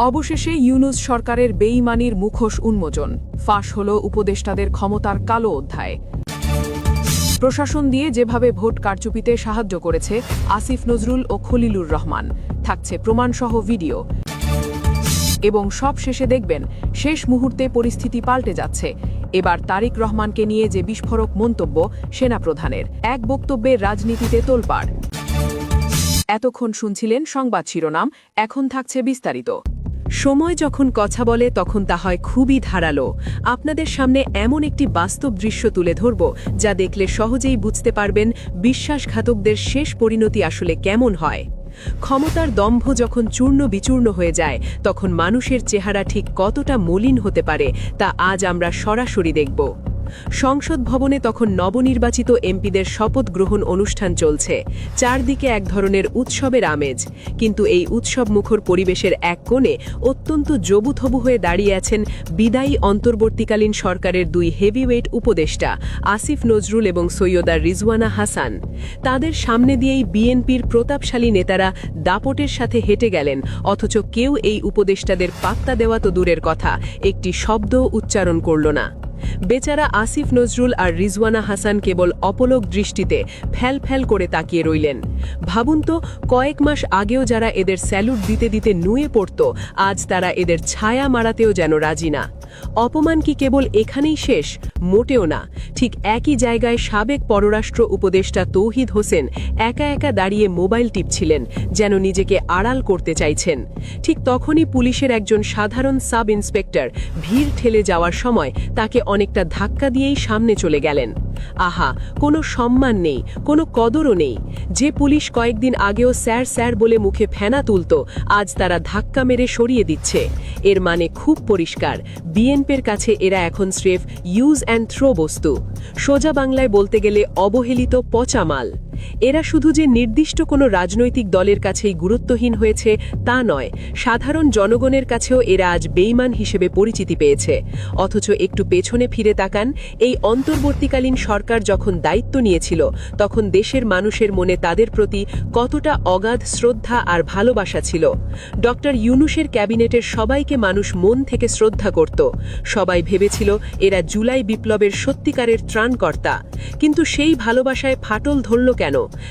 অবশেষে ইউনূস সরকারের বেইমানির মুখোশ উন্মোচন, ফাঁস হল উপদেষ্টাদের ক্ষমতার কালো অধ্যায়। প্রশাসন দিয়ে যেভাবে ভোট কারচুপিতে সাহায্য করেছে আসিফ নজরুল ও খলিলুর রহমান, থাকছে প্রমাণসহ ভিডিও। এবং সব শেষে দেখবেন শেষ মুহূর্তে পরিস্থিতি পাল্টে যাচ্ছে। এবার তারিক রহমানকে নিয়ে যে বিস্ফোরক মন্তব্য সেনাপ্রধানের, এক বক্তব্যে রাজনীতিতে তোলপাড়। এতক্ষণ শুনছিলেন সংবাদ শিরোনাম, এখন থাকছে বিস্তারিত। সময় যখন কথা বলে তখন তা হয় খুবই ধারালো। আপনাদের সামনে এমন একটি বাস্তব দৃশ্য তুলে ধরব যা দেখলে সহজেই বুঝতে পারবেন বিশ্বাসঘাতকদের শেষ পরিণতি আসলে কেমন হয়। ক্ষমতার দম্ভ যখন চূর্ণ বিচূর্ণ হয়ে যায় তখন মানুষের চেহারা ঠিক কতটা মলিন হতে পারে তা আজ আমরা সরাসরি দেখব। সংসদ ভবনে তখন নবনির্বাচিত এমপিদের শপথ গ্রহণ অনুষ্ঠান চলছে, চারদিকে এক ধরনের উৎসবের আমেজ। কিন্তু এই উৎসবমুখর পরিবেশের এক কোণে অত্যন্ত জবুথবু হয়ে দাঁড়িয়ে আছেন বিদায়ী অন্তর্বর্তীকালীন সরকারের দুই হেভিওয়েট উপদেষ্টা আসিফ নজরুল এবং সৈয়দা রিজওয়ানা হাসান। তাদের সামনে দিয়েই বিএনপির প্রতাপশালী নেতারা দাপটের সাথে হেঁটে গেলেন, অথচ কেউ এই উপদেষ্টাদের পাত্তা দেওয়া তো দূরের কথা, একটি শব্দ উচ্চারণ করল না। বেচারা আসিফ নজরুল আর রিজওয়ানা হাসান কেবল অপলক দৃষ্টিতে ফ্যাল ফ্যাল করে তাকিয়ে রইলেন। ভাবুন তো, কয়েক মাস আগেও যারা এদের স্যালুট দিতে দিতে নুয়ে পড়ত, আজ তারা এদের ছায়া মারাতেও যেন রাজি না। অপমান কি কেবল এখানেই শেষ? মোটেও না। ঠিক একই জায়গায় সাবেক পররাষ্ট্র উপদেষ্টা তৌহিদ হোসেন একা একা দাঁড়িয়ে মোবাইল টিপছিলেন, যেন নিজেকে আড়াল করতে চাইছেন। ঠিক তখনই পুলিশের একজন সাধারণ সাব ইন্সপেক্টর ভিড় ঠেলে যাওয়ার সময় তাকে অনেকটা ধাক্কা দিয়েই সামনে চলে গেলেন। আহা, কোনো সম্মান নেই, কোনো কদরও নেই। যে পুলিশ কয়েকদিন আগেও স্যার স্যার বলে মুখে ফেনা তুলত, আজ তারা ধাক্কা মেরে সরিয়ে দিচ্ছে। এর মানে খুব পরিষ্কার, বিএনপির কাছে এরা এখন স্রেফ ইউজ অ্যান্ড থ্রো বস্তু। সোজা বাংলায় বলতে গেলে অবহেলিত পচা মাল। এরা শুধু যে নির্দিষ্ট কোনো রাজনৈতিক দলের কাছেই গুরুত্বহীন হয়েছে তা নয়, সাধারণ জনগণের কাছেও এরা আজ বেইমান হিসেবে পরিচিতি পেয়েছে। অথচ একটু পেছনে ফিরে তাকান, এই অন্তর্বর্তীকালীন সরকার যখন দায়িত্ব নিয়েছিল তখন দেশের মানুষের মনে তাদের প্রতি কতটা অগাধ শ্রদ্ধা আর ভালোবাসা ছিল। ডক্টর ইউনূসের ক্যাবিনেটের সবাইকে মানুষ মন থেকে শ্রদ্ধা করত। সবাই ভেবেছিল এরা জুলাই বিপ্লবের সত্যিকারের ত্রাণকর্তা। কিন্তু সেই ভালোবাসায় ফাটল ধরল কেন?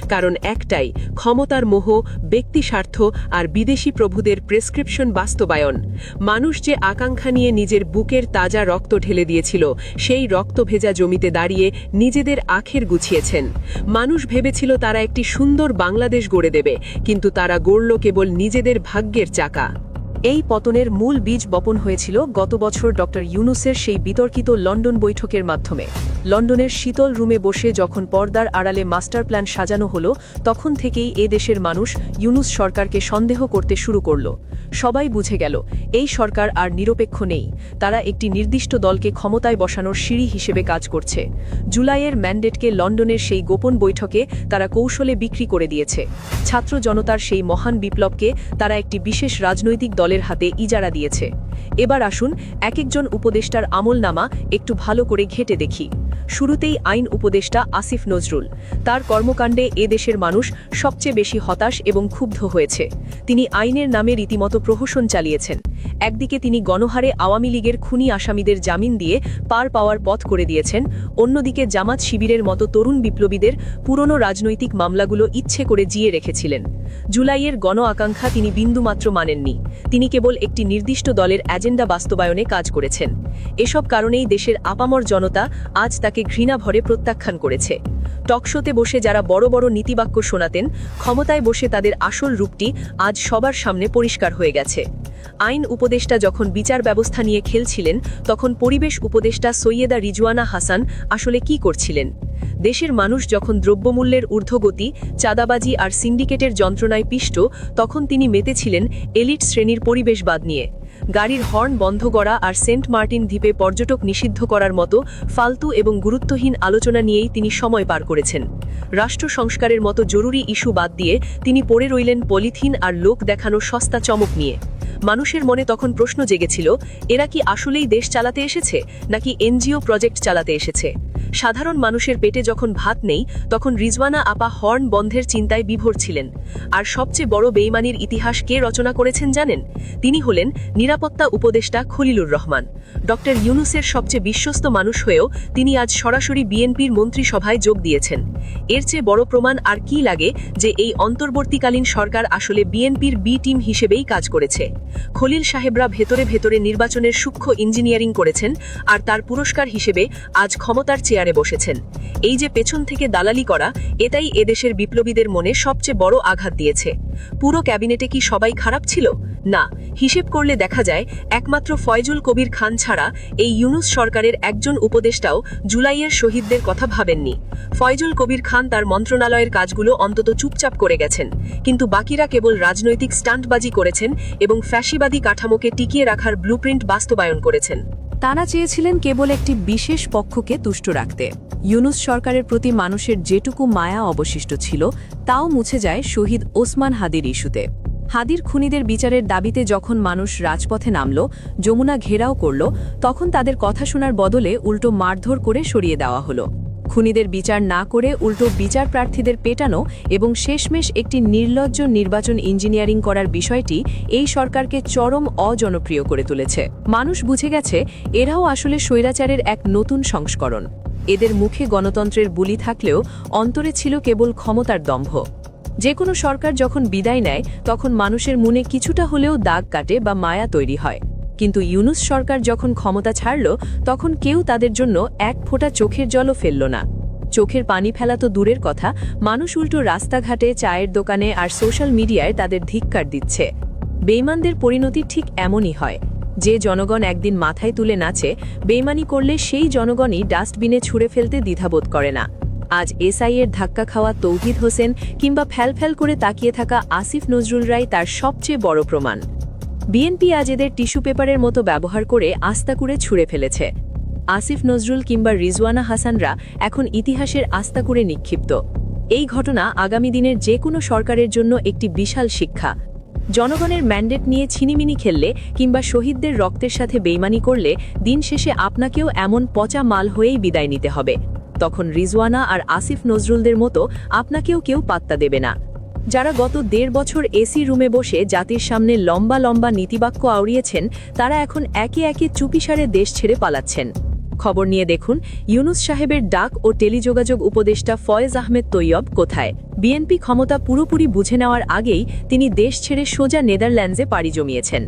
কারণ একটাই, ক্ষমতার মোহ, ব্যক্তি স্বার্থ আর বিদেশি প্রভুদের প্রেসক্রিপশন বাস্তবায়ন। মানুষ যে আকাঙ্ক্ষা নিয়ে নিজের বুকের তাজা রক্ত ঢেলে দিয়েছিল, সেই রক্তভেজা জমিতে দাঁড়িয়ে নিজেদের আখের গুছিয়েছেন। মানুষ ভেবেছিল তারা একটি সুন্দর বাংলাদেশ গড়ে দেবে, কিন্তু তারা গড়ল কেবল নিজেদের ভাগ্যের চাকা। এই পতনের মূল বীজ বপন হয়েছিল গত বছর ডক্টর ইউনূসের সেই বিতর্কিত লন্ডন বৈঠকের মাধ্যমে। লন্ডনের শীতল রুমে বসে যখন পর্দার আড়ালে মাস্টার প্ল্যান সাজানো হলো, তখন থেকেই এ দেশের মানুষ ইউনূস সরকারকে সন্দেহ করতে শুরু করল। সবাই বুঝে গেল এই সরকার আর নিরপেক্ষ নেই, তারা একটি নির্দিষ্ট দলকে ক্ষমতায় বসানোর সিঁড়ি হিসেবে কাজ করছে। জুলাইয়ের ম্যান্ডেটকে লন্ডনের সেই গোপন বৈঠকে তারা কৌশলে বিক্রি করে দিয়েছে। ছাত্র জনতার সেই মহান বিপ্লবকে তারা একটি বিশেষ রাজনৈতিক দলের হাতে ইজারা দিয়েছে। এবার আসুন এক একজন উপদেষ্টার আমলনামা একটু ভালো করে ঘেঁটে দেখি। শুরুতেই আইন উপদেষ্টা আসিফ নজরুল। তার কর্মকাণ্ডে এ দেশের মানুষ সবচেয়ে বেশি হতাশ এবং ক্ষুব্ধ হয়েছে। তিনি আইনের নামে রীতিমতো প্রহসন চালিয়েছেন। একদিকে তিনি গণহারে আওয়ামী লীগের খুনি আসামিদের জামিন দিয়ে পার পাওয়ার পথ করে দিয়েছেন, অন্যদিকে জামাত শিবিরের মতো তরুণ বিপ্লবীদের পুরনো রাজনৈতিক মামলাগুলো ইচ্ছে করে জিয়ে রেখেছিলেন। জুলাইয়ের গণ আকাঙ্ক্ষা তিনি বিন্দুমাত্র মানেননি। তিনি কেবল একটি নির্দিষ্ট দলের এজেন্ডা বাস্তবায়নে কাজ করেছেন। এসব কারণেই দেশের আপামর জনতা আজ তাকে ঘৃণা ভরে প্রত্যাখ্যান করেছে। টকশোতে বসে যারা বড় বড় নীতিবাক্য শোনাতেন, ক্ষমতায় বসে তাদের আসল রূপটি আজ সবার সামনে পরিষ্কার হয়ে গেছে। আইন উপদেষ্টা যখন বিচার ব্যবস্থা নিয়ে খেলছিলেন, তখন পরিবেশ উপদেষ্টা সৈয়দা রিজওয়ানা হাসান আসলে কি করছিলেন? দেশের মানুষ যখন দ্রব্যমূল্যের ঊর্ধ্বগতি, চাঁদাবাজি আর সিন্ডিকেটের যন্ত্রণায় পিষ্ট, তখন তিনি মেতেছিলেন এলিট শ্রেণীর পরিবেশবাদ নিয়ে। গাড়ির হর্ন বন্ধ করা আর সেন্ট মার্টিন দ্বীপে পর্যটক নিষিদ্ধ করার মতো ফালতু এবং গুরুত্বহীন আলোচনা নিয়েই তিনি সময় পার করেছেন। রাষ্ট্র সংস্কারের মতো জরুরি ইস্যু বাদ দিয়ে তিনি পড়ে রইলেন পলিথিন আর লোক দেখানো সস্তা চমক নিয়ে। মানুষের মনে তখন প্রশ্ন জেগেছিল, এরা কি আসলেই দেশ চালাতে এসেছে নাকি এনজিও প্রজেক্ট চালাতে এসেছে? সাধারণ মানুষের পেটে যখন ভাত নেই তখন রিজওয়ানা আপা হর্ন বন্ধের চিন্তায় বিভোর ছিলেন। আর সবচেয়ে বড় বেইমানির ইতিহাস কে রচনা করেছেন জানেন? তিনি হলেন নিরাপত্তা উপদেষ্টা খলিলুর রহমান। ডক্টর ইউনূসের সবচেয়ে বিশ্বস্ত মানুষ হয়েও তিনি আজ সরাসরি বিএনপির মন্ত্রিসভায় যোগ দিয়েছেন। এর চেয়ে বড় প্রমাণ আর কি লাগে যে এই অন্তর্বর্তীকালীন সরকার আসলে বিএনপির বি টিম হিসেবেই কাজ করেছে। খলিল সাহেবরা ভেতরে ভেতরে নির্বাচনের সূক্ষ্ম ইঞ্জিনিয়ারিং করেছেন আর তার পুরস্কার হিসেবে আজ ক্ষমতার চেয়ারে বসেছেন। এই যে পেছন থেকে দালালি করা, এটাই এদেশের বিপ্লবীদের মনে সবচেয়ে বড় আঘাত দিয়েছে। পুরো ক্যাবিনেটে কি সবাই খারাপ ছিল? না, হিসেব করলে দেখা যায় একমাত্র ফয়জুল কবির খান ছাড়া এই ইউনূস সরকারের একজন উপদেষ্টাও জুলাইয়ের শহীদদের কথা ভাবেননি। ফয়জুল কবির খান তার মন্ত্রণালয়ের কাজগুলো অন্তত চুপচাপ করে গেছেন, কিন্তু বাকিরা কেবল রাজনৈতিক স্টান্টবাজি করেছেন এবং ফ্যাসিবাদী কাঠামোকে টিকিয়ে রাখার ব্লুপ্রিন্ট বাস্তবায়ন করেছেন। তারা চেয়েছিলেন কেবল একটি বিশেষ পক্ষকে তুষ্ট রাখতে। ইউনূস সরকারের প্রতি মানুষের যেটুকু মায়া অবশিষ্ট ছিল তাও মুছে যায় শহীদ ওসমান হাদির ইস্যুতে। হাদির খুনিদের বিচারের দাবিতে যখন মানুষ রাজপথে নামল, যমুনা ঘেরাও করল, তখন তাদের কথা শোনার বদলে উল্টো মারধর করে সরিয়ে দেওয়া হলো। খুনিদের বিচার না করে উল্টো বিচার প্রার্থীদের পেটানো এবং শেষমেশ একটি নির্লজ্জ নির্বাচন ইঞ্জিনিয়ারিং করার বিষয়টি এই সরকারকে চরম অজনপ্রিয় করে তুলেছে। মানুষ বুঝে গেছে এরাও আসলে স্বৈরাচারের এক নতুন সংস্করণ। এদের মুখে গণতন্ত্রের বুলি থাকলেও অন্তরে ছিল কেবল ক্ষমতার দম্ভ। যে কোনো সরকার যখন বিদায় নেয় তখন মানুষের মনে কিছুটা হলেও দাগ কাটে বা মায়া তৈরি হয়, কিন্তু ইউনূস সরকার যখন ক্ষমতা ছাড়ল তখন কেউ তাদের জন্য এক ফোঁটা চোখের জলও ফেলল না। চোখের পানি ফেলা তো দূরের কথা, মানুষ উল্টো রাস্তাঘাটে, চায়ের দোকানে আর সোশ্যাল মিডিয়ায় তাদের ধিক্কার দিচ্ছে। বেইমানদের পরিণতি ঠিক এমনই হয়। যে জনগণ একদিন মাথায় তুলে নাচে, বেইমানি করলে সেই জনগণই ডাস্টবিনে ছুঁড়ে ফেলতে দ্বিধাবোধ করে না। আজ এসআইয়ের ধাক্কা খাওয়া তৌহিদ হোসেন কিংবা ফ্যালফ্যাল করে তাকিয়ে থাকা আসিফ নজরুলরাই তার সবচেয়ে বড় প্রমাণ। বিএনপি আজ এদের টিস্যু পেপারের মতো ব্যবহার করে আস্তাকুড়ে ছুঁড়ে ফেলেছে। আসিফ নজরুল কিংবা রিজওয়ানা হাসানরা এখন ইতিহাসের আস্তাকুড়ে নিক্ষিপ্ত। এই ঘটনা আগামী দিনের যে কোনো সরকারের জন্য একটি বিশাল শিক্ষা। জনগণের ম্যান্ডেট নিয়ে ছিনিমিনি খেললে কিংবা শহীদদের রক্তের সাথে বেইমানি করলে দিন শেষে আপনাকেও এমন পচা মাল হয়েই বিদায় নিতে হবে। তখন রিজওয়ানা আর আসিফ নজরুলদের মতো আপনাকেও কেউ পাত্তা দেবে না। যারা গত ১.৫ বছর এসি রুমে বসে জাতির সামনে লম্বা লম্বা নীতিবাক্য আওড়িয়েছেন, তারা এখন একে একে চুপিসারে দেশ ছেড়ে পালাচ্ছেন। খবর নিয়ে দেখুন ইউনূস সাহেবের ডাক ও টেলিযোগাযোগ উপদেষ্টা ফয়েজ আহমেদ তৈয়ব কোথায়। বিএনপি ক্ষমতা পুরোপুরি বুঝে নেওয়ার আগেই তিনি দেশ ছেড়ে সোজা নেদারল্যান্ডসে পাড়ি জমিয়েছেন।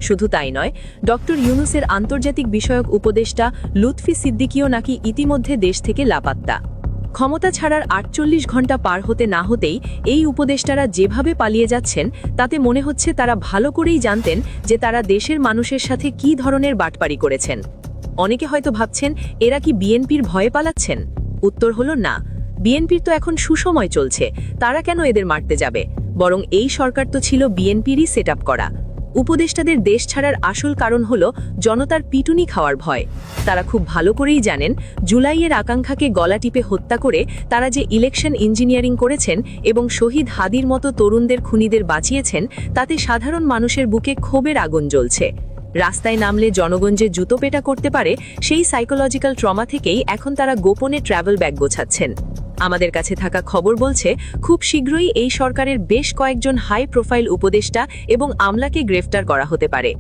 শুধু তাই নয়, ডক্টর ইউনূসের আন্তর্জাতিক বিষয়ক উপদেষ্টা লুৎফি সিদ্দিকীও নাকি ইতিমধ্যে দেশ থেকে লাপাত্তা। ক্ষমতা ছাড়ার ৪৮ ঘণ্টা পার হতে না হতেই এই উপদেষ্টারা যেভাবে পালিয়ে যাচ্ছেন তাতে মনে হচ্ছে তারা ভালো করেই জানতেন যে তারা দেশের মানুষের সাথে কী ধরনের বাটপারি করেছেন। অনেকে হয়তো ভাবছেন এরা কি বিএনপির ভয়ে পালাচ্ছেন? উত্তর হলো না। বিএনপির তো এখন সুসময় চলছে, তারা কেন এদের মারতে যাবে? বরং এই সরকার তো ছিল বিএনপিরই সেট আপ করা। উপদেষ্টাদের দেশ ছাড়ার আসল কারণ হল জনতার পিটুনি খাওয়ার ভয়। তারা খুব ভালো করেই জানেন জুলাইয়ের আকাঙ্ক্ষাকে গলা টিপে হত্যা করে তারা যে ইলেকশন ইঞ্জিনিয়ারিং করেছেন এবং শহীদ হাদির মতো তরুণদের খুনিদের বাঁচিয়েছেন, তাতে সাধারণ মানুষের বুকে ক্ষোভের আগুন জ্বলছে। রাস্তায় নামলে জনগণ যে জুতো পেটা করতে পারে, সেই সাইকোলজিক্যাল ট্রমা থেকেই এখন তারা গোপনে ট্রাভেল ব্যাগ গোছাচ্ছেন। আমাদের কাছে থাকা খবর বলছে খুব শীঘ্রই এই সরকারের বেশ কয়েকজন হাই প্রোফাইল উপদেষ্টা এবং আমলাকে গ্রেফতার করা হতে পারে।